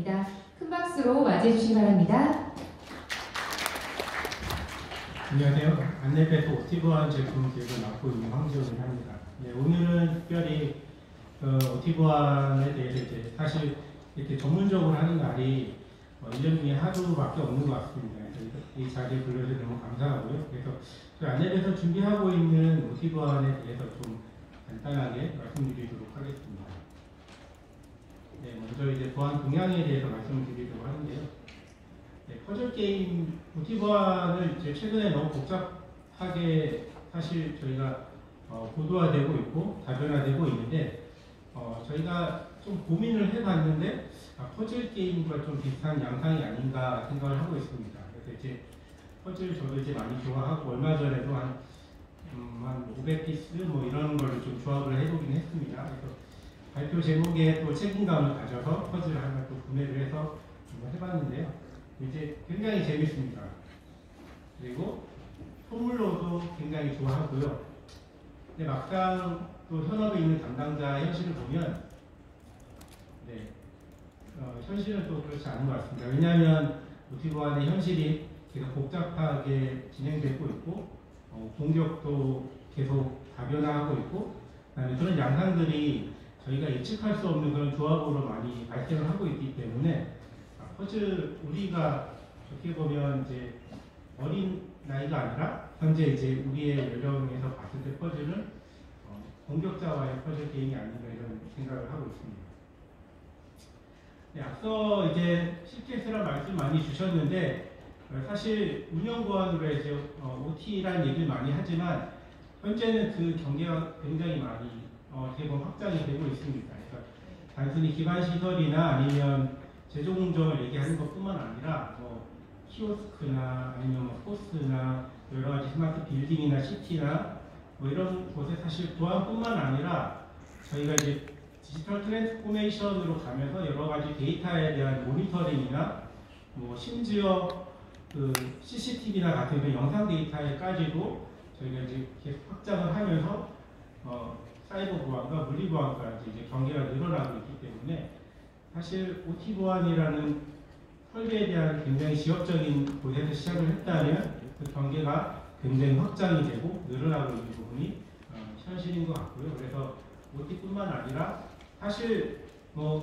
큰 박수로 맞이해 주시기 바랍니다. 안녕하세요. 안내배소 오티브한 제품 기획을 맡고 있는 황지원을 합니다. 네, 오늘은 특별히 오티브한에 대해서 이제 사실 이렇게 전문적으로 하는 날이 1년 중에 하루밖에 없는 것 같습니다. 그래서 이 자리에 불러주셔서 너무 감사하고요. 그래서 저희 안내배소 준비하고 있는 오티브한에 대해서 좀 간단하게 말씀드리도록 하겠습니다. 네, 먼저 이제 보안 동향에 대해서 말씀드리도록 하는데요. 네, 퍼즐 게임 오티브한을 이제 최근에 너무 복잡하게 사실 저희가 고도화되고 있고 다변화되고 있는데 저희가 좀 고민을 해봤는데 퍼즐 게임과 좀 비슷한 양상이 아닌가 생각을 하고 있습니다. 그래서 이제 퍼즐 저도 이제 많이 좋아하고 얼마 전에도 한 500피스 뭐 이런 걸 좀 조합을 해보긴 했습니다. 그래서 발표 제목에 또 책임감을 가져서 퍼즐을 하나 또 구매를 해서 좀 해봤는데요. 이제 굉장히 재밌습니다. 그리고 선물로도 굉장히 좋아하고요. 근데 막상 또 현업에 있는 담당자 현실을 보면 현실은 또 그렇지 않은 것 같습니다. 왜냐하면 오티브한의 현실이 계속 복잡하게 진행되고 있고 공격도 계속 다변화하고 있고 그다음에 그런 양상들이 저희가 예측할 수 없는 그런 조합으로 많이 발생을 하고 있기 때문에 퍼즐 우리가 어떻게 보면 이제 어린 나이가 아니라 현재 이제 우리의 연령에서 봤을 때 퍼즐은 공격자와의 퍼즐 게임이 아닌가 이런 생각을 하고 있습니다. 네, 앞서 이제 CPS라는 말씀 많이 주셨는데 사실 운영 보안으로 이제 OT라는 얘기를 많이 하지만 현재는 그 경계가 굉장히 많이 대부분 확장이 되고 있습니다. 그러니까 단순히 기반 시설이나 아니면 제조 공정을 얘기하는 것뿐만 아니라 키오스크나 아니면 포스나 여러 가지 스마트 빌딩이나 시티나 이런 곳에 사실 보안뿐만 아니라 저희가 이제 디지털 트랜스포메이션으로 가면서 여러 가지 데이터에 대한 모니터링이나 심지어 그 CCTV나 같은 그 영상 데이터에까지도 저희가 이제 계속 확장을 하면서 사이버 보안과 물리 보안까지 이제 경계가 늘어나고 있기 때문에 사실 OT 보안이라는 설계에 대한 굉장히 지역적인 곳에서 시작을 했다면 그 경계가 굉장히 확장이 되고 늘어나고 있는 부분이 현실인 것 같고요. 그래서 OT뿐만 아니라 사실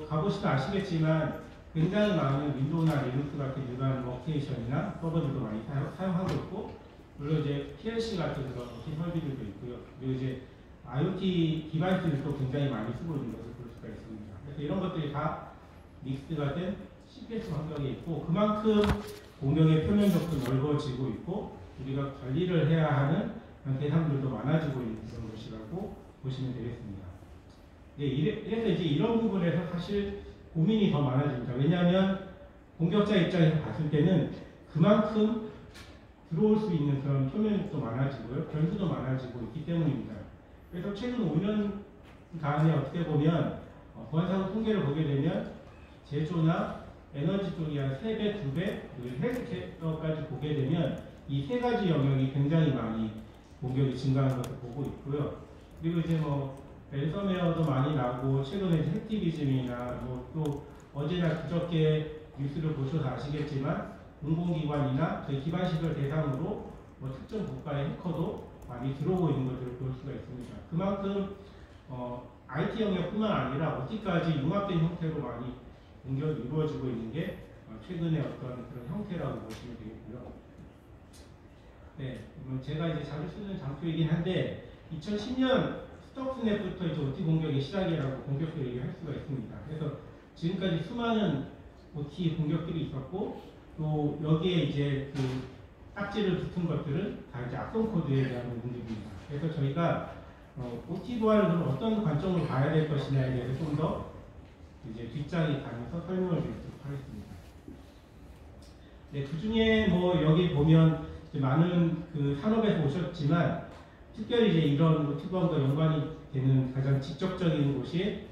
가보시면 아시겠지만 굉장히 많은 윈도우나 리눅스 같은 일반 워크스테이션이나 서버들도 많이 사용하고 있고 물론 이제 PLC 같은 그런 OT 설비들도 있고요. 그리고 이제 IoT 디바이스들도 굉장히 많이 쓰고 있는 것을 볼 수가 있습니다. 그래서 이런 것들이 다 믹스가 된 CPS 환경에 있고 그만큼 공격의 표면적도 넓어지고 있고 우리가 관리를 해야 하는 대상들도 많아지고 있는 그런 것이라고 보시면 되겠습니다. 네, 그래서 이제 이런 부분에서 사실 고민이 더 많아집니다. 왜냐하면 공격자 입장에서 봤을 때는 그만큼 들어올 수 있는 그런 표면도 많아지고요. 변수도 많아지고 있기 때문입니다. 그래서 최근 5년간에 어떻게 보면 보안사고 통계를 보게 되면 제조나 에너지 쪽이 한 3배, 2배, 그리고 헬스케어까지 보게 되면 이 세 가지 영역이 굉장히 많이 공격이 증가하는 것을 보고 있고요. 그리고 이제 랜섬웨어도 많이 나오고 최근에 핵티비즘이나 또 어제나 그저께 뉴스를 보셔서 아시겠지만 공공기관이나 저희 기반시설 대상으로 특정 국가의 해커도 많이 들어오고 있는 것들을 볼 수가 있습니다. 그만큼 IT 영역뿐만 아니라 어디까지 융합된 형태로 많이 공격이 이루어지고 있는 게 최근의 어떤 그런 형태라고 보시면 되겠고요. 네, 제가 이제 자주 쓰는 장표이긴 한데 2010년 스톡스넷부터 이제 OT 공격의 시작이라고 본격적으로 얘기할 수가 있습니다. 그래서 지금까지 수많은 OT 공격들이 있었고 또 여기에 이제 그 딱지를 붙은 것들은 다 이제 악성 코드에 대한 부분입니다. 그래서 저희가 OT 보안을 어떤 관점으로 봐야 될 것이냐에 대해서 좀 더 이제 뒷장에 가면서 설명을 드리도록 하겠습니다. 네, 그 중에 여기 보면 많은 그 산업에서 오셨지만 특별히 이제 이런 OT 보안과 연관이 되는 가장 직접적인 곳이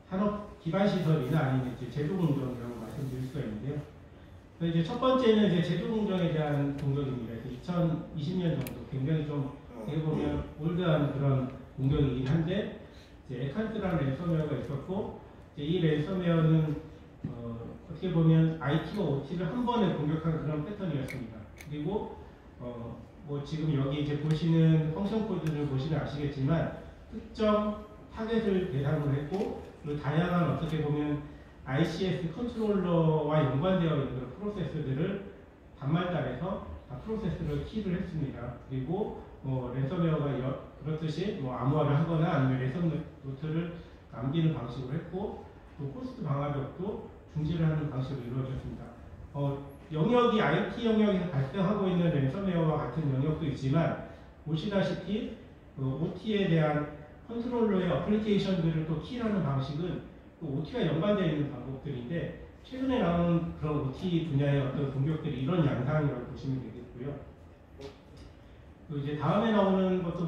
산업 기반 시설이나 아니면 이제 제조 공정이라고 말씀드릴 수가 있는데요. 그래서 이제 첫 번째는 이제 제조 공정에 대한 공격입니다. 2020년 정도 굉장히 좀 어떻게 보면 올드한 그런 공격이긴 한데 이제 에칸트라는 랜섬웨어가 있었고 이제 이 랜섬웨어는 어떻게 보면 IT와 OT를 한 번에 공격하는 그런 패턴이었습니다. 그리고 뭐 지금 여기 이제 보시는 펑션 코드를 보시면 아시겠지만 특정 타겟을 대상으로 했고 그리고 다양한 어떻게 보면 ICS 컨트롤러와 연관되어 있는 그런 프로세스들을 단말단에서 다 프로세스를 키를 했습니다. 그리고 뭐 랜섬웨어가 그렇듯이 뭐 암호화를 하거나 아니면 랜섬 노트를 남기는 방식으로 했고 또 호스트 방화벽도 중지를 하는 방식으로 이루어졌습니다. 영역이 IT 영역에서 발생하고 있는 랜섬웨어와 같은 영역도 있지만 보시다시피 OT에 대한 컨트롤러의 어플리케이션들을 또 키하는 방식은 또 OT와 연관되어 있는 방법들인데 최근에 나오는 그런 OT 분야의 어떤 공격들이 이런 양상이라고 보시면 되겠고요. 또 이제 다음에 나오는 것도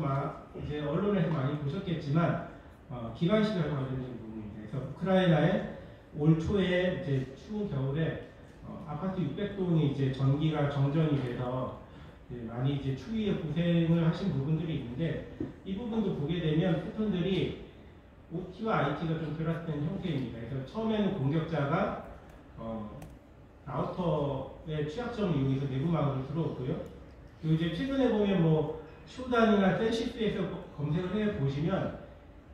이제 언론에서 많이 보셨겠지만 기관식과 관련된 부분입니다. 그래서 우크라이나에 올 초에 이제 추운 겨울에 아파트 600동이 이제 전기가 정전이 돼서 많이 이제 추위에 고생을 하신 부분들이 있는데 이 부분도 보게 되면 패턴들이 OT와 IT가 좀 결합된 형태입니다. 그래서 처음에는 공격자가 라우터의 취약점을 이용해서 내부망으로 들어오고요. 그리고 이제 최근에 보면 뭐 쇼단이나 센시스에서 검색을 해 보시면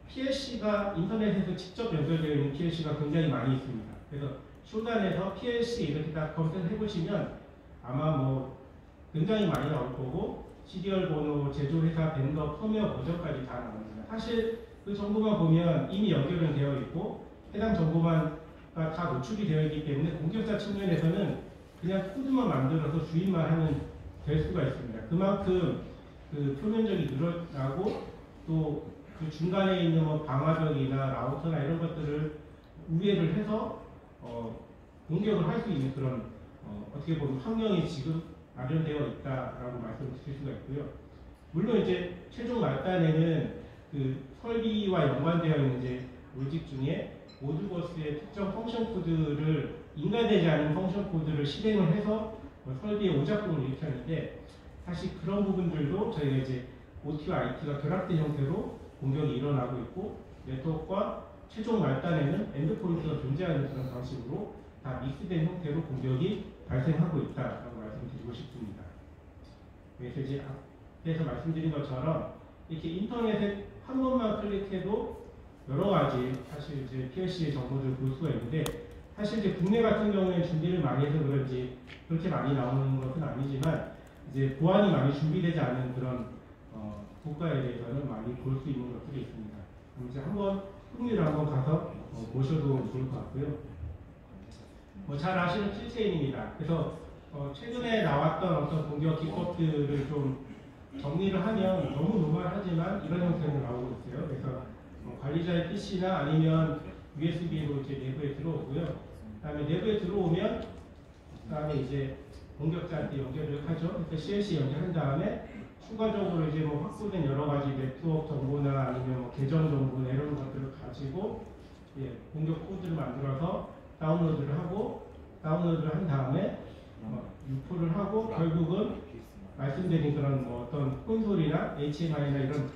PLC가 인터넷에서 직접 연결되어 있는 PLC가 굉장히 많이 있습니다. 그래서 쇼단에서 PLC 이렇게 딱 검색을 해보시면 아마 뭐 굉장히 많이 나올 거고 시리얼 번호, 제조회사, 벤더, 펌웨어 버전까지 다 나옵니다. 사실 그 정보만 보면 이미 연결은 되어 있고 해당 정보만 다 노출이 되어 있기 때문에 공격자 측면에서는 그냥 코드만 만들어서 주입만 하면 될 수가 있습니다. 그만큼 그 표면적이 늘어나고 또 그 중간에 있는 뭐 방화벽이나 라우터나 이런 것들을 우회를 해서 공격을 할 수 있는 그런 어떻게 보면 환경이 지금 마련되어 있다라고 말씀드릴 수가 있고요. 물론 이제 최종 말단에는 그 설비와 연관되어 있는 이제 로직 중에 모드버스의 특정 펑션 코드를 인가되지 않은 펑션 코드를 실행을 해서 설비의 오작동을 일으켰는데 사실 그런 부분들도 저희가 이제 OT와 IT가 결합된 형태로 공격이 일어나고 있고 네트워크와 최종 말단에는 엔드포인트가 존재하는 그런 방식으로 다 믹스된 형태로 공격이 발생하고 있다라고 말씀드리고 싶습니다. 그래서 이제 앞에서 말씀드린 것처럼 이렇게 인터넷에 한 번만 클릭해도 여러 가지 사실 이제 PLC의 정보들을 볼 수가 있는데 사실 이제 국내 같은 경우에 준비를 많이 해서 그런지 그렇게 많이 나오는 것은 아니지만 이제 보안이 많이 준비되지 않은 그런 국가에 대해서는 많이 볼 수 있는 것들이 있습니다. 그럼 이제 한번 흥미를 한번 가서 보셔도 좋을 것 같고요. 잘 아시는 킬체인입니다. 그래서 최근에 나왔던 어떤 공격 기법들을 좀 정리를 하면 너무 노멀하지만 이런 형태로 나오고 있어요. 그래서 관리자의 PC나 아니면 USB로 이제 내부에 들어오고요. 그다음에 내부에 들어오면 그다음에 이제 공격자한테 연결을 하죠. 그래서 CLC 연결한 다음에 추가적으로 이제 뭐 확보된 여러 가지 네트워크 정보나 아니면 뭐 계정 정보나 이런 것들을 가지고 공격 코드를 만들어서 다운로드를 하고 다운로드를 한 다음에 유포를 하고 결국은 말씀드린 그런 뭐 어떤 콘솔이나 HMI나 이런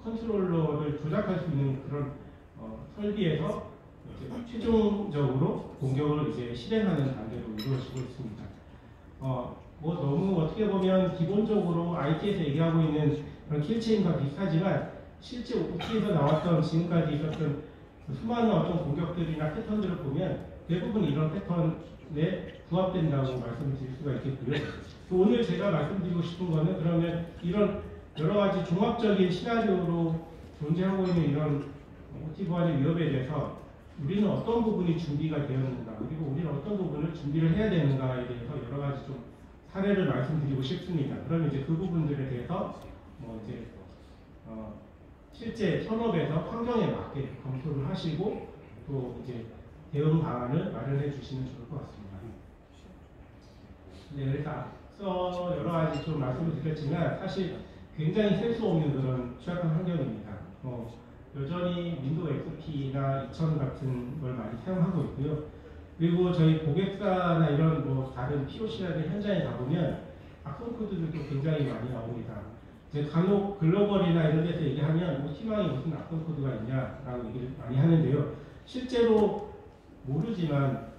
컨트롤러를 조작할 수 있는 그런 설비에서 이제 최종적으로 공격을 이제 실행하는 단계로 이루어지고 있습니다. 뭐 너무 어떻게 보면 기본적으로 IT에서 얘기하고 있는 그런 킬체인과 비슷하지만 실제 OT에서 나왔던 지금까지 있었던 수많은 어떤 공격들이나 패턴들을 보면 대부분 이런 패턴에 부합된다고 말씀드릴 수가 있겠고요. 또 오늘 제가 말씀드리고 싶은 거는 그러면 이런 여러 가지 종합적인 시나리오로 존재하고 있는 이런 OT 보안의 위협에 대해서 우리는 어떤 부분이 준비가 되었는가, 그리고 우리는 어떤 부분을 준비를 해야 되는가에 대해서 여러 가지 좀 사례를 말씀드리고 싶습니다. 그러면 이제 그 부분들에 대해서 이제 실제 현업에서 환경에 맞게 검토를 하시고 또 이제 대응 방안을 마련해 주시면 좋을 것 같습니다. 네, 그래서 앞서 여러 가지 좀 말씀을 드렸지만 사실 굉장히 셀 수 없는 그런 취약한 환경입니다. 여전히 윈도우 XP나 2000 같은 걸 많이 사용하고 있고요. 그리고 저희 고객사나 이런 뭐 다른 POC라는 현장에 가보면 악성 코드들도 굉장히 많이 나옵니다. 이제 간혹 글로벌이나 이런 데서 얘기하면 뭐 희망이 무슨 악성 코드가 있냐라고 얘기를 많이 하는데요. 실제로 모르지만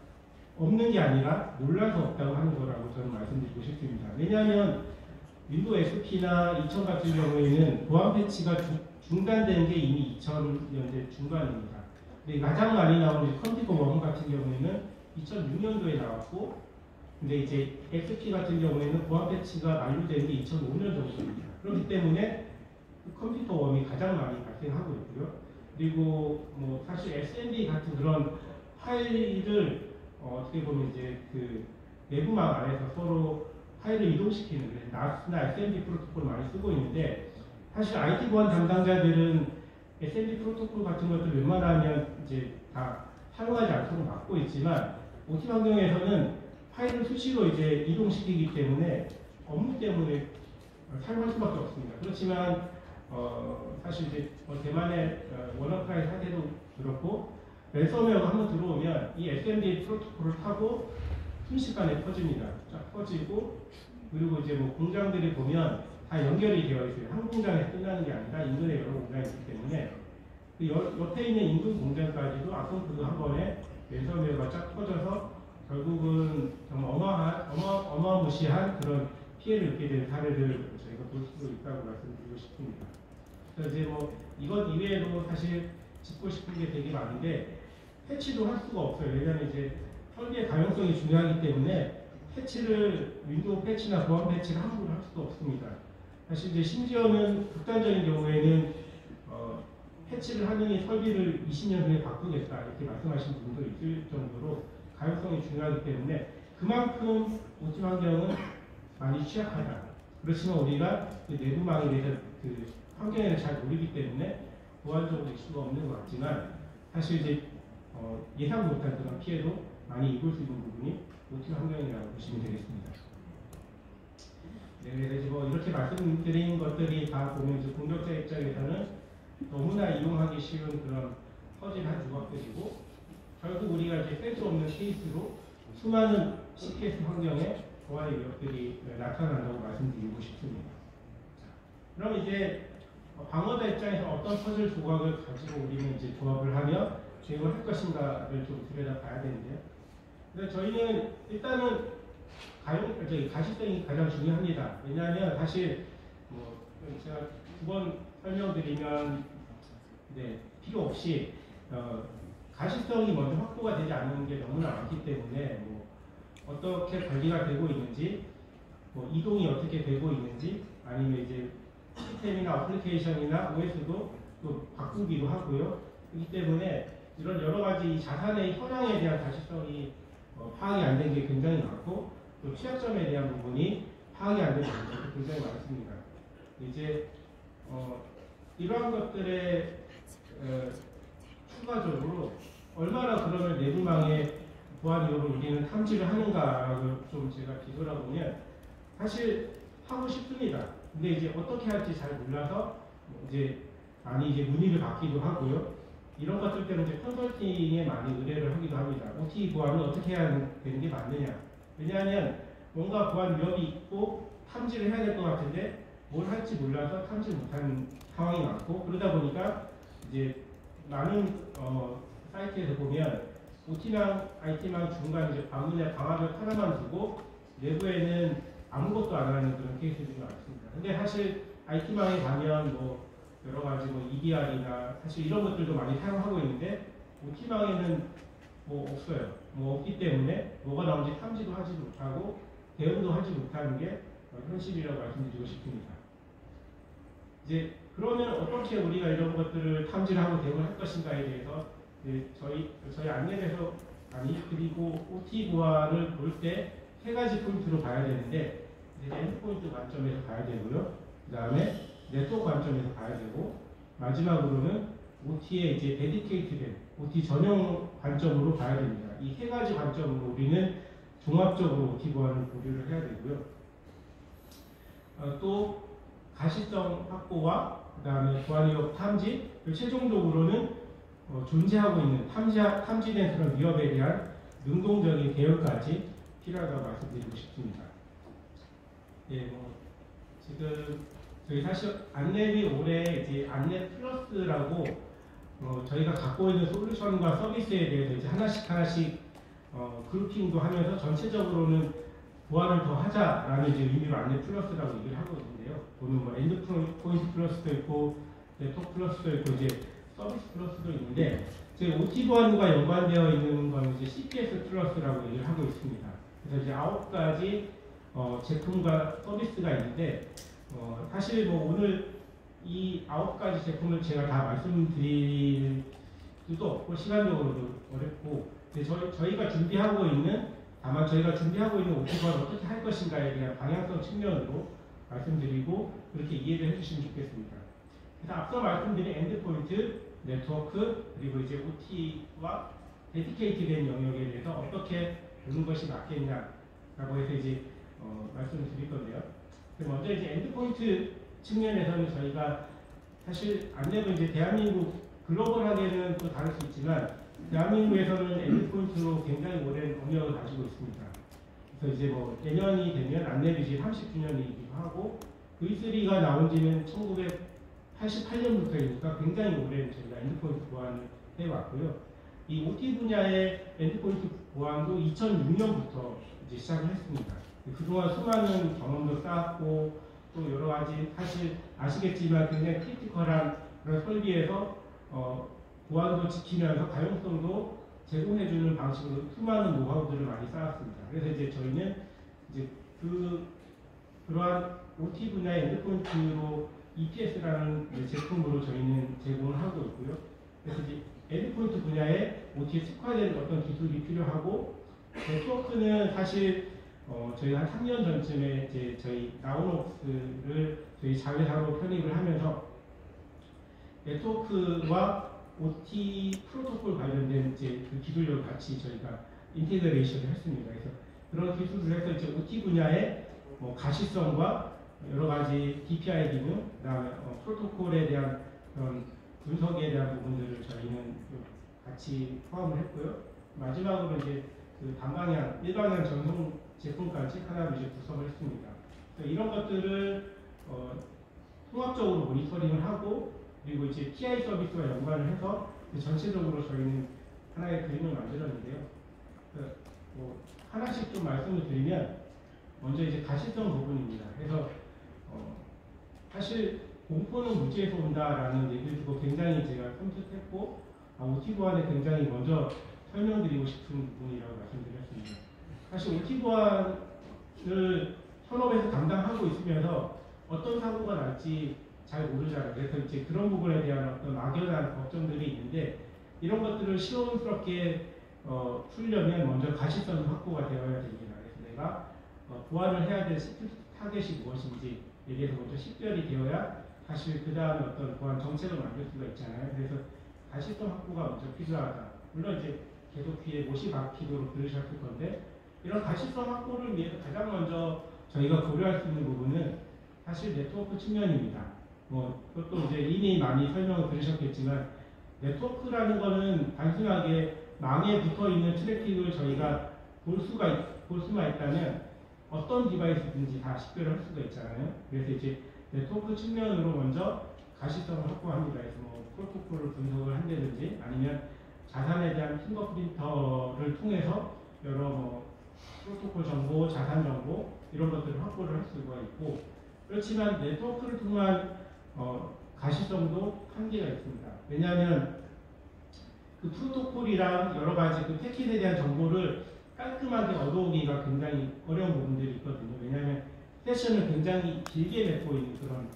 없는 게 아니라 몰라서 없다고 하는 거라고 저는 말씀드리고 싶습니다. 왜냐하면 윈도우 XP나 2000 같은 경우에는 보안 패치가 중단된 게 이미 2000년대 중반입니다. 근데 가장 많이 나오는 컴퓨터 원 같은 경우에는 2006년도에 나왔고, 근데 이제 XP 같은 경우에는 보안 패치가 만료된 게 2005년 정도입니다. 그렇기 때문에 컴퓨터 웜이 가장 많이 발생하고 있고요. 그리고 뭐 사실 SMB 같은 그런 파일을 어떻게 보면 이제 그 내부망 안에서 서로 파일을 이동시키는 NAS나 SMB 프로토콜을 많이 쓰고 있는데, 사실 IT 보안 담당자들은 SMB 프로토콜 같은 것들 웬만하면 이제 다 사용하지 않도록 막고 있지만, OT 환경에서는 파일을 수시로 이제 이동시키기 때문에 업무 때문에 사용할 수밖에 없습니다. 그렇지만 사실 이제 대만의 워너크라이 사태도 그렇고, 랜섬웨어가 한번 들어오면 이 SMB 프로토콜을 타고 순식간에 퍼집니다. 쫙 퍼지고, 그리고 이제 뭐 공장들이 보면 다 연결이 되어 있어요. 한 공장에서 끝나는 게 아니라 인근에 여러 공장이 있기 때문에 그 옆에 있는 인근 공장까지도 악성코드 한 번에 랜섬웨어가 쫙 퍼져서 결국은 정말 어마무시한 그런 피해를 입게 된 사례를 저희가 볼 수 있다고 말씀드리고 싶습니다. 그래서 이제 뭐 이것 이외에도 사실 짚고 싶은 게 되게 많은데, 패치도 할 수가 없어요. 왜냐하면 이제 설계의 가용성이 중요하기 때문에 패치를 윈도우 패치나 보안 패치를 함부로 할 수도 없습니다. 사실 이제 심지어는 극단적인 경우에는 패치를 하느니 설비를 20년 후에 바꾸겠다 이렇게 말씀하신 분도 있을 정도로 가용성이 중요하기 때문에 그만큼 OT 환경은 많이 취약하다. 그렇지만 우리가 그 내부망에 대해서 그 환경을 잘 모르기 때문에 보안적으로 이슈가 없는 것 같지만, 사실 이제 예상 못한 그런 피해도 많이 입을 수 있는 부분이 OT 환경이라고 보시면 되겠습니다. 네, 그래서 뭐 이렇게 말씀드린 것들이 다 보면 이제 공격자 입장에서는 너무나 이용하기 쉬운 그런 허술한 조각들이고, 결국 우리가 이제 뺄 수 없는 케이스로 수많은 CPS 환경에 보안의 위협들이 나타난다고 말씀드리고 싶습니다. 그럼 이제 방어자 입장에서 어떤 퍼즐 조각을 가지고 우리는 이제 조합을 하며 대응을 할 것인가를 좀 들여다봐야 되는데요. 근데 저희는 일단은 가시성이 가장 중요합니다. 왜냐하면 사실 뭐 제가 두 번 설명드리면 필요 없이 가시성이 먼저 확보가 되지 않는 게 너무나 많기 때문에 뭐 어떻게 관리가 되고 있는지, 뭐 이동이 어떻게 되고 있는지, 아니면 이제 시스템이나 어플리케이션이나 OS도 또 바꾸기도 하고요. 그렇기 때문에 이런 여러 가지 자산의 현황에 대한 가시성이 파악이 안 된 게 굉장히 많고, 또 취약점에 대한 부분이 파악이 안 되는 부분도 굉장히 많습니다. 이제 이러한 것들에 추가적으로 얼마나 그러면 내부망의 보안 위협을 우리는 탐지를 하는가를 좀 제가 뒤돌아보면 사실 하고 싶습니다. 근데 이제 어떻게 할지 잘 몰라서 이제 많이 이제 문의를 받기도 하고요. 이런 것들 때문에 이제 컨설팅에 많이 의뢰를 하기도 합니다. OT 보안은 어떻게 해야 되는 게 맞느냐. 왜냐하면 뭔가 보안 위협이 있고 탐지를 해야 될 것 같은데 뭘 할지 몰라서 탐지 못하는 상황이 많고, 그러다 보니까 이제 많은 사이트에서 보면 OT랑 IT랑 중간 이제 방화벽 하나만 두고 내부에는 아무것도 안 하는 그런 케이스들이 많습니다. 근데 사실 IT망에 가면 뭐 여러 가지 뭐 EDR이나 사실 이런 것들도 많이 사용하고 있는데 OT망에는 뭐 없어요. 뭐 없기 때문에 뭐가 나온지 탐지도 하지 못하고 대응도 하지 못하는 게 현실이라고 말씀드리고 싶습니다. 이제 그러면 어떻게 우리가 이런 것들을 탐지를 하고 대응을 할 것인가에 대해서 저희 안내에서 그리고 OT 보안을 볼 때 세 가지 포인트로 봐야 되는데, 엔드포인트 관점에서 봐야 되고요. 그 다음에 네트워크 관점에서 봐야 되고, 마지막으로는 OT의 이제 데디케이트된 OT 전용 관점으로 봐야 됩니다. 이 세 가지 관점으로 우리는 종합적으로 OT 보안을 고려를 해야 되고요. 또 가시성 확보와 그 다음에 보안 위협 탐지, 최종적으로는 존재하고 있는 탐지된 그런 위협에 대한 능동적인 대응까지 필요하다고 말씀드리고 싶습니다. 예, 뭐 지금 저희 사실 안내비 올해 이제 안내 플러스라고 저희가 갖고 있는 솔루션과 서비스에 대해서 이제 하나씩 그룹핑도 하면서 전체적으로는 보완을 더 하자라는 이제 의미로 안내 플러스라고 얘기를 하고 있는데요. 보면 뭐 엔드 포인트 플러스도 있고 네트워크 플러스도 있고 이제 서비스 플러스도 있는데 제 OT 보안과 연관되어 있는 건 이제 CPS 플러스라고 얘기를 하고 있습니다. 그래서 이제 9가지 제품과 서비스가 있는데 사실 뭐 오늘 이 9가지 제품을 제가 다 말씀드릴 수도 없고 시간적으로도 어렵고 저희가 준비하고 있는 다만 저희가 준비하고 있는 OT 보안 어떻게 할 것인가에 대한 방향성 측면으로 말씀드리고 그렇게 이해를 해주시면 좋겠습니다. 그래서 앞서 말씀드린 엔드포인트, 네트워크, 그리고 이제 OT와 데디케이트된 영역에 대해서 어떻게 보는 것이 맞겠냐라고 해서 이제 말씀을 드릴 건데요. 먼저 이제 엔드포인트 측면에서는 저희가 사실 안내도 이제 대한민국 글로벌하게는 또 다를 수 있지만 대한민국에서는 엔드포인트로 굉장히 오랜 업력을 가지고 있습니다. 그래서 이제 뭐 내년이 되면 안내비지 30주년이기도 하고 V3가 나온 지는 1988년부터이니까 굉장히 오랜 저희가 엔드포인트 보안을 해왔고요. 이 OT 분야의 엔드포인트 보안도 2006년부터 이제 시작을 했습니다. 그동안 수많은 경험도 쌓았고 또 여러 가지 사실 아시겠지만 굉장히 크리티컬한 그런 설비에서 보안도 지키면서 가용성도 제공해주는 방식으로 수많은 노하우들을 많이 쌓았습니다. 그래서 이제 저희는 이제 그러한 OT 분야의 엔드포인트로 EPS라는 제품으로 저희는 제공을 하고 있고요. 그래서 이제 엔드포인트 분야에 OT에 특화된 어떤 기술이 필요하고 네트워크는 사실 저희가 한 3년 전쯤에 이제 저희 나우녹스를 저희 자회사로 편입을 하면서 네트워크와 OT 프로토콜 관련된 이제 그 기술력을 같이 저희가 인테그레이션을 했습니다. 그래서 그런 기술을 해서 이제 OT 분야의 가시성과 여러 가지 DPI 기능, 그다음에 프로토콜에 대한 그런 분석에 대한 부분들을 저희는 같이 포함을 했고요. 마지막으로 이제 그 단방향, 일방향 전송 제품까지 하나로 이제 구성을 했습니다. 이런 것들을 통합적으로 모니터링을 하고 그리고 이제 TI 서비스와 연관을 해서 전체적으로 저희는 하나의 그림을 만들었는데요. 하나씩 좀 말씀을 드리면 먼저 이제 가시성 부분입니다. 그래서 사실 공포는 무지에서 온다라는 얘기를 듣고 굉장히 제가 끔찍했고 OT 보안에 굉장히 먼저 설명드리고 싶은 부분이라고 말씀드렸습니다. 사실 OT 보안을 현업에서 담당하고 있으면서 어떤 사고가 날지 잘 모르잖아요. 그래서 이제 그런 부분에 대한 어떤 막연한 걱정들이 있는데 이런 것들을 시원스럽게 풀려면 먼저 가시성이 확보가 되어야 됩니다. 그래서 내가 보완을 해야 될 타겟이 무엇인지 얘기해서 먼저 식별이 되어야 사실 그 다음에 어떤 보안 정책을 만들 수가 있잖아요. 그래서 가시성 확보가 먼저 필요하다. 물론 이제 계속 귀에 못이 박히도록 들으셨을 건데 이런 가시성 확보를 위해서 가장 먼저 저희가 고려할 수 있는 부분은 사실 네트워크 측면입니다. 그것도 이제 이미 많이 설명을 들으셨겠지만 네트워크라는 거는 단순하게 망에 붙어 있는 트래픽을 저희가 볼 수만 있다면 어떤 디바이스든지 다 식별을 할 수가 있잖아요. 그래서 이제 네트워크 측면으로 먼저 가시성을 확보합니다. 그래서 프로토콜을 분석을 한다든지 아니면 자산에 대한 핑거프린터를 통해서 여러 프로토콜 정보, 자산 정보 이런 것들을 확보를 할 수가 있고 그렇지만 네트워크를 통한 가시성도 한계가 있습니다. 왜냐하면 그 프로토콜이랑 여러 가지 그 패킷에 대한 정보를 깔끔하게 얻어오기가 굉장히 어려운 부분들이 있거든요. 왜냐하면 세션을 굉장히 길게 맺고 있는 그런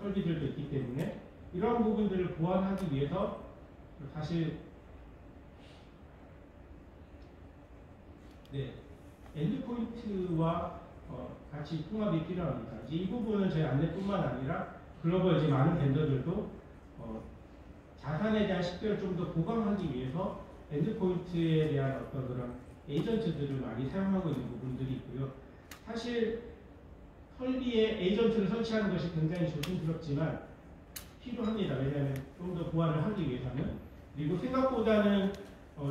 설비들도 있기 때문에 이러한 부분들을 보완하기 위해서 사실 엔드포인트와 같이 통합이 필요합니다. 이제 이 부분은 저희 안내뿐만 아니라 글로벌 이제 많은 벤더들도 자산에 대한 식별을 좀 더 보강하기 위해서 엔드포인트에 대한 어떤 그런 에이전트들을 많이 사용하고 있는 부분들이 있고요. 사실 설비에 에이전트를 설치하는 것이 굉장히 조심스럽지만 필요합니다. 왜냐하면 좀 더 보완을 하기 위해서는 그리고 생각보다는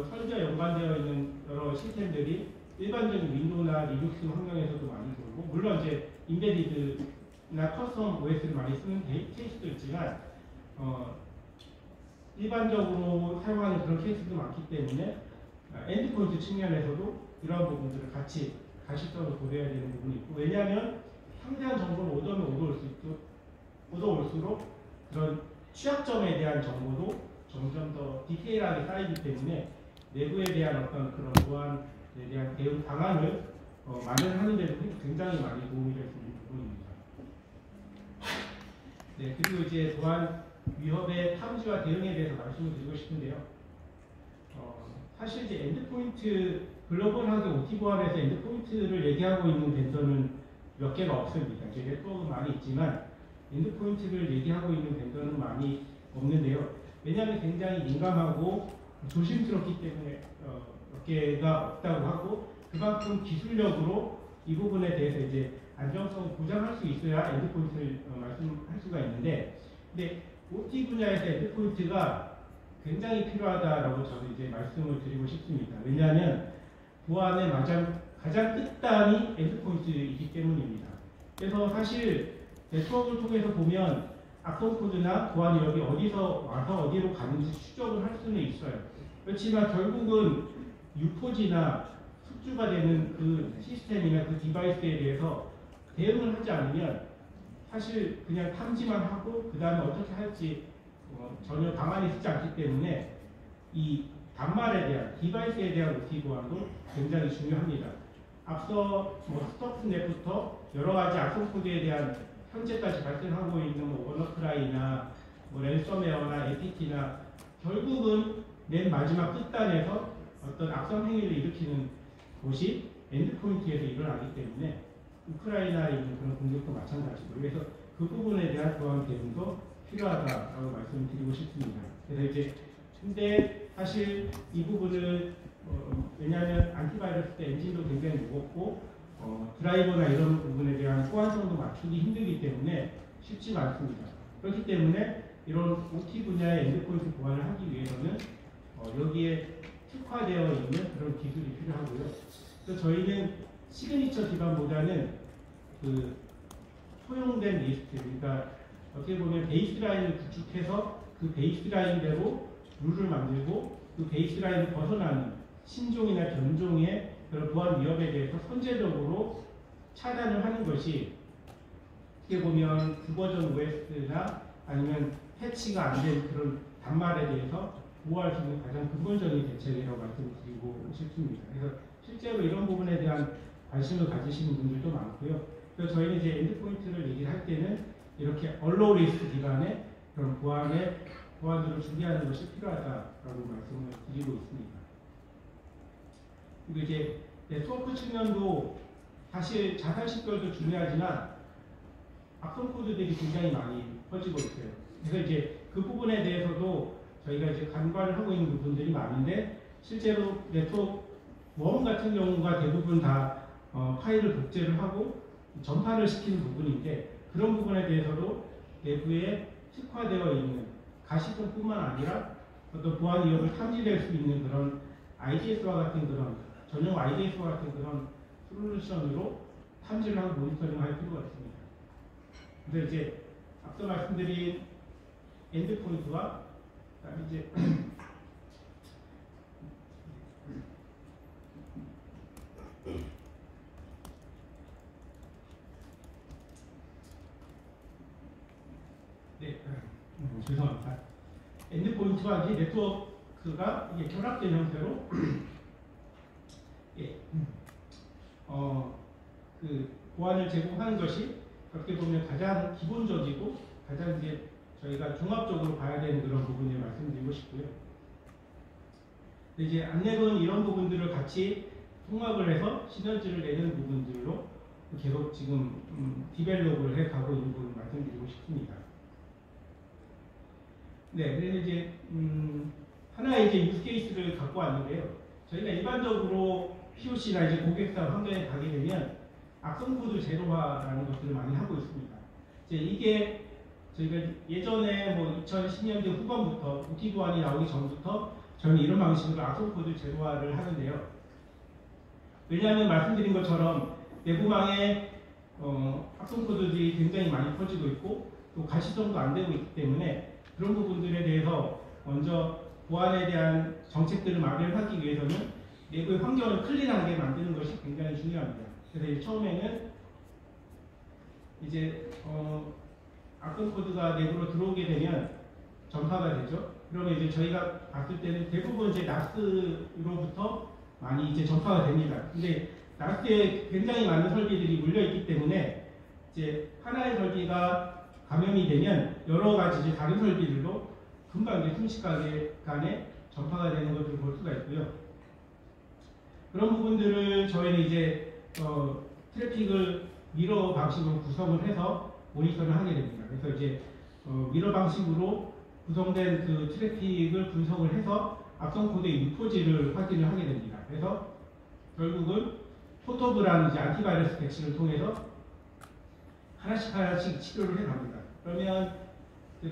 설비와 연관되어 있는 여러 시스템들이 일반적인 윈도우나 리눅스 환경에서도 많이 돌고 물론 이제 인베디드나 커스텀 OS를 많이 쓰는 케이스도 있지만 일반적으로 사용하는 그런 케이스도 많기 때문에 엔드포인트 측면에서도 이러한 부분들을 같이 가시적으로 고려해야 되는 부분이 있고, 왜냐하면 상세한 정보를 오더면 오더올수록 그런 취약점에 대한 정보도 점점 더 디테일하게 쌓이기 때문에 내부에 대한 어떤 그런 보안에 대한 대응 방안을 마련하는 데도 굉장히 많이 도움이 될 수 있는 부분입니다. 네, 그리고 이제 또한 위협의 탐지와 대응에 대해서 말씀을 드리고 싶은데요. 사실 이제 엔드포인트, 글로벌하게 OT 보안에서 엔드포인트를 얘기하고 있는 벤더는 몇 개가 없습니다. 이제 네트워크는 많이 있지만 엔드포인트를 얘기하고 있는 벤더는 많이 없는데요. 왜냐하면 굉장히 민감하고 조심스럽기 때문에 몇 개가 없다고 하고, 그만큼 기술력으로 이 부분에 대해서 이제 안정성을 보장할 수 있어야 엔드포인트를 말씀할 수가 있는데, 근데 OT 분야에서 엔드포인트가 굉장히 필요하다라고 저는 이제 말씀을 드리고 싶습니다. 왜냐하면 보안의 가장 끝단이 엔드포인트이기 때문입니다. 그래서 사실 네트워크를 통해서 보면 악성 코드나 보안 위협이 어디서 와서 어디로 가는지 추적을 할 수는 있어요. 그렇지만 결국은 유포지나 숙주가 되는 그 시스템이나 그 디바이스에 대해서 대응을 하지 않으면 사실 그냥 탐지만 하고 그 다음에 어떻게 할지 전혀 방안이 있지 않기 때문에 이 단말에 대한, 디바이스에 대한 OT 보안도 굉장히 중요합니다. 앞서 스터프넷부터 여러 가지 악성 코드에 대한 현재까지 발생하고 있는 워너크라이나 랜섬웨어나 APT나 결국은 맨 마지막 끝단에서 어떤 악성 행위를 일으키는 곳이 엔드포인트에서 일어나기 때문에 우크라이나에 있는 그런 공격도 마찬가지고, 그래서 그 부분에 대한 보안 대응도 필요하다라고 말씀을 드리고 싶습니다. 그래서 이제 근데 사실 이 부분을 왜냐하면 안티바이러스 때 엔진도 굉장히 무겁고 드라이버나 이런 부분에 대한 호환성도 맞추기 힘들기 때문에 쉽지가 않습니다. 그렇기 때문에 이런 OT 분야의 엔드포인트 보안을 하기 위해서는 여기에 특화되어 있는 그런 기술이 필요하고요. 그래서 저희는 시그니처 기반보다는 그 소용된 리스트, 그러니까 어떻게 보면 베이스라인을 구축해서 그 베이스라인대로 룰을 만들고 그 베이스라인을 벗어나는 신종이나 변종의 그런 보안 위협에 대해서 선제적으로 차단을 하는 것이 어떻게 보면 구버전 OS나 아니면 패치가 안 된 그런 단말에 대해서 보호할 수 있는 가장 근본적인 대책이라고 말씀드리고 싶습니다. 그래서 실제로 이런 부분에 대한 관심을 가지시는 분들도 많고요. 그래서 저희는 이제 엔드포인트를 얘기를 할 때는 이렇게 언로우 리스트 기반의 그런 보안들을 준비하는 것이 필요하다라고 말씀을 드리고 있습니다. 그리고 이제 네트워크 측면도 사실 자산 식별도 중요하지만 악성 코드들이 굉장히 많이 퍼지고 있어요. 그래서 이제 그 부분에 대해서도 저희가 이제 간과를 하고 있는 부분들이 많은데, 실제로 네트워크 웜 같은 경우가 대부분 다 파일을 복제를 하고 전파를 시키는 부분인데, 그런 부분에 대해서도 내부에 특화되어 있는 가시성뿐만 아니라 어떤 보안 위협을 탐지될 수 있는 그런 IDS와 같은 그런 전용 IDS와 같은 그런 솔루션으로 탐지를 하고 모니터링할 필요가 있습니다. 근데 이제 앞서 말씀드린 엔드포인트와 그다음에 이제 네, 죄송합니다. 엔드포인트와 이제 네트워크가 이게 결합된 형태로 예, 그 보안을 제공하는 것이 어떻게 보면 가장 기본적이고 가장 이제 저희가 종합적으로 봐야 되는 그런 부분을 말씀드리고 싶고요. 이제 안내는 이런 부분들을 같이 통합을 해서 시너지를 내는 부분들로 계속 지금 디벨롭을 해 가고 있는 부분을 말씀드리고 싶습니다. 네, 그래서 이제 하나의 이제 유스케이스를 갖고 왔는데요. 저희가 일반적으로 POC나 이제 고객사 환경에 가게 되면 악성 코드 제로화라는 것들을 많이 하고 있습니다. 이제 이게 저희가 예전에 뭐 2010년대 후반부터 OT 보안이 나오기 전부터 저는 이런 방식으로 악성 코드 제로화를 하는데요. 왜냐하면 말씀드린 것처럼 내부망에 악성 코드들이 굉장히 많이 퍼지고 있고 또 가시성도 안 되고 있기 때문에 그런 부분들에 대해서 먼저 보안에 대한 정책들을 마련하기 위해서는 내부의 환경을 클린하게 만드는 것이 굉장히 중요합니다. 그래서 이제 처음에는 이제 악성 코드가 내부로 들어오게 되면 전파가 되죠. 그러면 이제 저희가 봤을 때는 대부분 이제 나스로부터 많이 이제 전파가 됩니다. 근데 나스에 굉장히 많은 설비들이 물려 있기 때문에 이제 하나의 설비가 감염이 되면 여러 가지 이제 다른 설비들로 금방 이제 순식간에 전파가 되는 것을 볼 수가 있고요. 그런 부분들을 저희는 이제 트래픽을 미러 방식으로 구성을 해서 모니터를 하게 됩니다. 그래서 이제 미러 방식으로 구성된 그 트래픽을 분석을 해서 악성 코드의 유포지를 확인을 하게 됩니다. 그래서 결국은 포토브라는 이제 안티바이러스 백신을 통해서 하나씩 치료를 해 갑니다. 그러면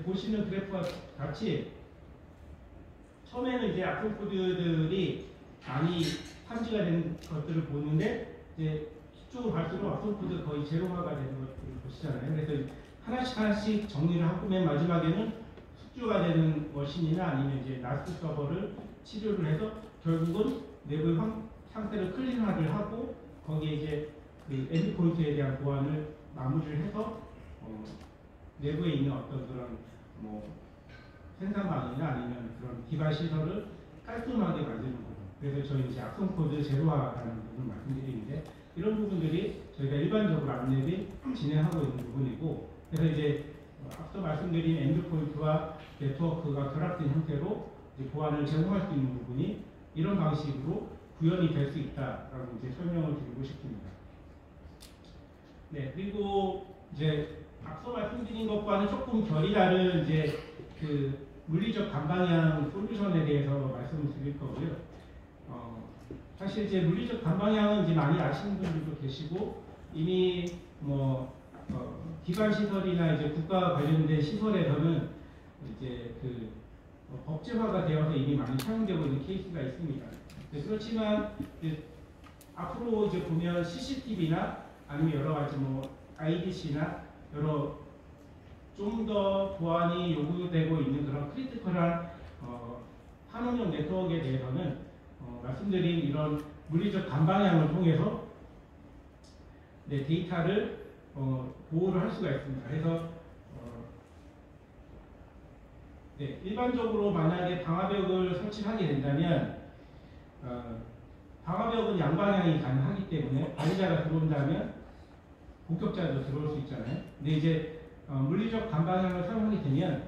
보시는 그래프와 같이 처음에는 이제 악성 코드들이 많이 탐지가 되는 것들을 보는데 이제 뒤쪽으로 갈수록 악성 코드 거의 제로화가 되는 것들을 보시잖아요. 그래서 하나씩 정리를 하고 맨 마지막에는 숙주가 되는 머신이나 아니면 이제 나스 서버를 치료를 해서 결국은 내부의 상태를 클린화를 하고 거기에 이제 그 엔드포인트에 대한 보안을 마무리를 해서 내부에 있는 어떤 그런 뭐 생산망이나 아니면 그런 기반 시설을 깔끔하게 만드는 거죠. 그래서 저희 이제 악성 코드 제로화라는 부분을 말씀드리는데 이런 부분들이 저희가 일반적으로 안랩이 진행하고 있는 부분이고 그래서 이제 앞서 말씀드린 엔드포인트와 네트워크가 결합된 형태로 이제 보안을 제공할 수 있는 부분이 이런 방식으로 구현이 될 수 있다라고 이제 설명을 드리고 싶습니다. 네, 그리고 이제 앞서 말씀드린 것과는 조금 결이 다른 이제 그 물리적 반방향 솔루션에 대해서 말씀을 드릴 거고요. 사실 이제 물리적 반방향은 이제 많이 아시는 분들도 계시고 이미 뭐 기관 시설이나 이제 국가 관련된 시설에서는 이제 그 법제화가 되어서 이미 많이 사용되고 있는 케이스가 있습니다. 그렇지만 이제 앞으로 이제 보면 CCTV나 아니면 여러 가지 뭐 IDC나 여러 좀 더 보안이 요구되고 있는 그런 크리티컬한 산업용 네트워크에 대해서는 말씀드린 이런 물리적 반방향을 통해서 데이터를 보호를 할 수가 있습니다. 그래서 일반적으로 만약에 방화벽을 설치하게 된다면 방화벽은 양방향이 가능하기 때문에 관리자가 들어온다면 공격자도 들어올 수 있잖아요. 근데 이제 물리적 반방향을 사용하게 되면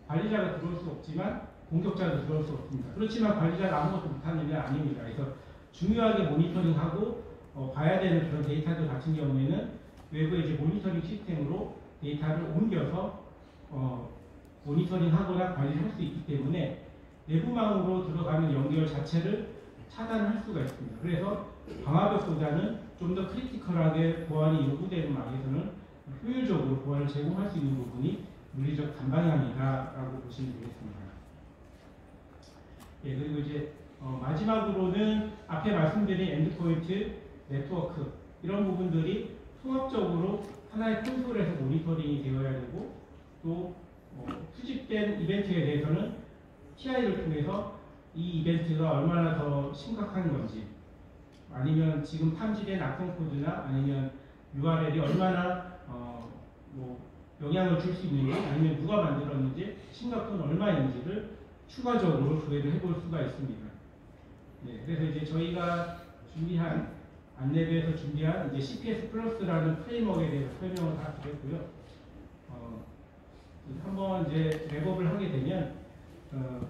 관리자가 들어올 수 없지만 공격자도 들어올 수 없습니다. 그렇지만 관리자가 아무것도 못하는 게 아닙니다. 그래서 중요하게 모니터링하고 봐야 되는 그런 데이터들 같은 경우에는 외부의 이제 모니터링 시스템으로 데이터를 옮겨서 모니터링하거나 관리를 할 수 있기 때문에 내부망으로 들어가는 연결 자체를 차단할 수가 있습니다. 그래서 방화벽보다는 좀 더 크리티컬하게 보안이 요구되는 망에서는 효율적으로 보안을 제공할 수 있는 부분이 물리적 반방향이다라고 보시면 되겠습니다. 예, 그리고 이제 마지막으로는 앞에 말씀드린 엔드포인트, 네트워크 이런 부분들이 통합적으로 하나의 콘솔에서 모니터링이 되어야 되고 또 수집된 이벤트에 대해서는 TI를 통해서 이 이벤트가 얼마나 더 심각한 건지 아니면 지금 탐지된 악성 코드나 아니면 URL이 얼마나 뭐 영향을 줄 수 있는지 아니면 누가 만들었는지 심각도는 얼마인지를 추가적으로 조회를 해볼 수가 있습니다. 네, 그래서 이제 저희가 준비한 안랩에서 준비한 이제 CPS 플러스라는 프레임워크에 대해서 설명을 다 드렸고요. 한번 이제 랩업을 하게 되면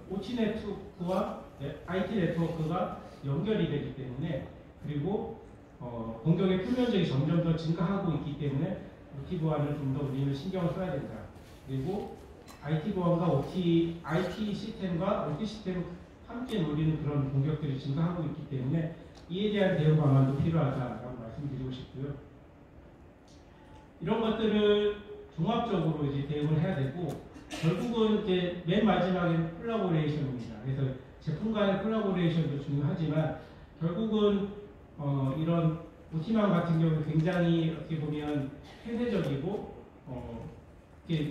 OT 네트워크와 IT 네트워크가 연결이 되기 때문에 그리고 공격의 표면적이 점점 더 증가하고 있기 때문에 OT 보안을 좀 더 우리는 신경을 써야 된다. 그리고 IT 보안과 IT 시스템과 OT 시스템 함께 노리는 그런 공격들이 증가하고 있기 때문에 이에 대한 대응 방안도 필요하다라고 말씀드리고 싶고요. 이런 것들을 종합적으로 이제 대응을 해야 되고 결국은 이제 맨 마지막에는 콜라보레이션입니다. 그래서 제품 간의 콜라보레이션도 중요하지만 결국은 이런 OT망 같은 경우 굉장히 어떻게 보면 폐쇄적이고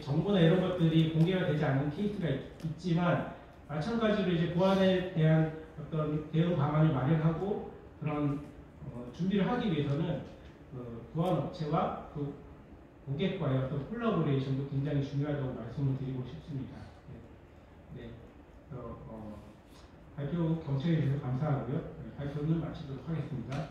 정보나 이런 것들이 공개가 되지 않는 케이스가 있지만 마찬가지로 이제 보안에 대한 어떤 대응 방안을 마련하고 그런 준비를 하기 위해서는 보안 업체와 그 고객과의 어떤 콜라보레이션도 굉장히 중요하다고 말씀을 드리고 싶습니다. 네. 발표 경청해 주셔서 감사하고요. 발표는 마치도록 하겠습니다.